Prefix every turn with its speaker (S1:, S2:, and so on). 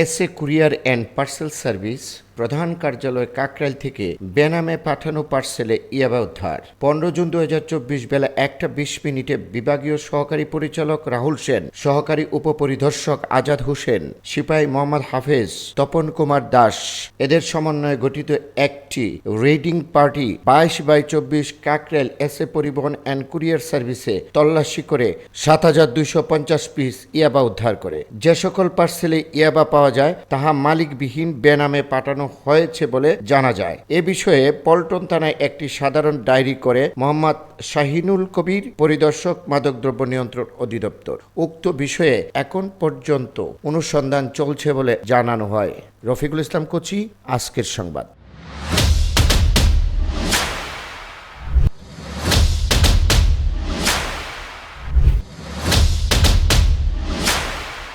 S1: SA courier and parcel service প্রধান কার্যালয় কাকরাইল থেকে বেনামে পাঠানো পার্সেলে ইয়াবা উদ্ধার। 15 জুন 2024 বেলা 1:20 বিভাগীয় সহকারী পরিচালক রাহুল সেন, সহকারী উপপরিদর্শক আজাদ হোসেন, সিপাহী মোহাম্মদ হাফেজ, তপন কুমার দাস এদের সমন্বয়ে গঠিত একটি রেডিং পার্টি 22/24 কাকরাইল এসএ পরিবহন অ্যান্ড কুরিয়ার সার্ভিসে তল্লাশি করে 7250 পিস ইয়াবা উদ্ধার করে। যে সকল পার্সেলে ইয়াবা পাওয়া যায় তাহা মালিকবিহীন বেনামে পাঠানো হয়েছে বলে জানা যায়। এ বিষয়ে পল্টন থানায় একটি সাধারণ ডায়েরি করে মোহাম্মদ শাহিনুল কবির, পরিদর্শক, মাদকদ্রব্য নিয়ন্ত্রণ অধিদপ্তর। উক্ত বিষয়ে এখন পর্যন্ত অনুসন্ধান চলছে বলে জানানো হয়। রফিকুল ইসলাম কোচি, আজকের সংবাদ।